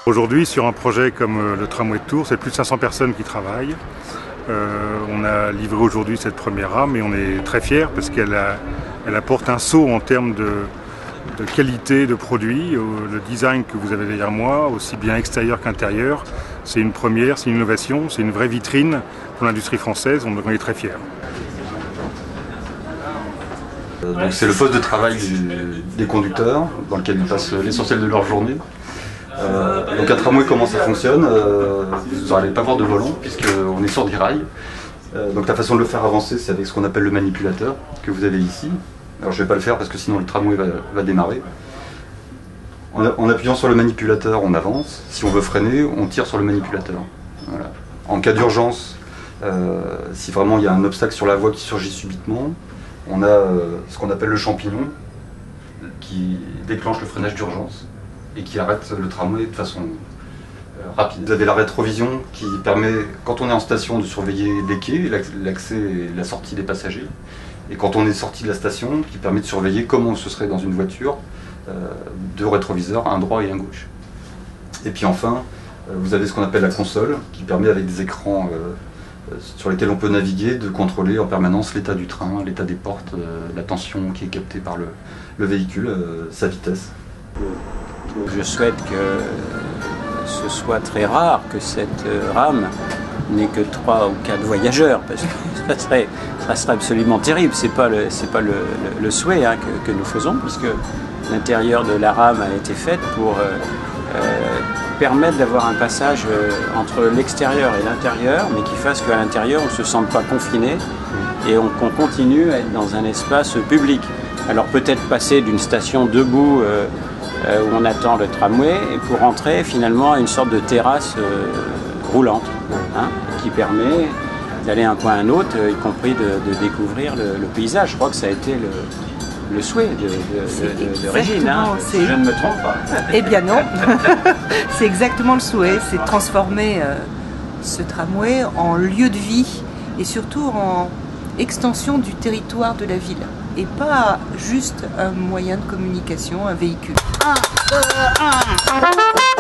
Aujourd'hui, sur un projet comme le tramway de Tours, c'est plus de 500 personnes qui travaillent. On a livré aujourd'hui cette première rame et on est très fiers parce qu'elle apporte un saut en termes de qualité de produit. Le design que vous avez derrière moi, aussi bien extérieur qu'intérieur, c'est une première, c'est une innovation, c'est une vraie vitrine pour l'industrie française, on est très fiers. Donc c'est le poste de travail des conducteurs dans lequel ils passent l'essentiel de leur journée. Donc un tramway, comment ça fonctionne, vous n'allez pas voir de volant puisqu'on est sur des rails. Donc la façon de le faire avancer, c'est avec ce qu'on appelle le manipulateur que vous avez ici. Alors je ne vais pas le faire parce que sinon le tramway va démarrer. En appuyant sur le manipulateur, on avance. Si on veut freiner, on tire sur le manipulateur. Voilà. En cas d'urgence, si vraiment il y a un obstacle sur la voie qui surgit subitement, on a ce qu'on appelle le champignon qui déclenche le freinage d'urgence et qui arrête le tramway de façon rapide. Vous avez la rétrovision qui permet, quand on est en station, de surveiller les quais, l'accès et la sortie des passagers. Et quand on est sorti de la station, qui permet de surveiller comment ce serait dans une voiture, deux rétroviseurs, un droit et un gauche. Et puis enfin, vous avez ce qu'on appelle la console, qui permet avec des écrans sur lesquels on peut naviguer, de contrôler en permanence l'état du train, l'état des portes, la tension qui est captée par le véhicule, sa vitesse. Je souhaite que ce soit très rare que cette rame n'ait que 3 ou 4 voyageurs, parce que ça serait absolument terrible. C'est pas le souhait que nous faisons, puisque l'intérieur de la rame a été faite pour permettre d'avoir un passage entre l'extérieur et l'intérieur, mais qui fasse qu'à l'intérieur on ne se sente pas confiné et qu'on continue à être dans un espace public. Alors peut-être passer d'une station debout où on attend le tramway et pour rentrer finalement à une sorte de terrasse roulante qui permet d'aller d'un point à un autre, y compris de découvrir le paysage. Je crois que ça a été le souhait de Régine, si je ne me trompe pas. Eh bien non, c'est exactement le souhait, c'est de transformer ce tramway en lieu de vie et surtout en extension du territoire de la ville et pas juste un moyen de communication, un véhicule. 1, 2, 1.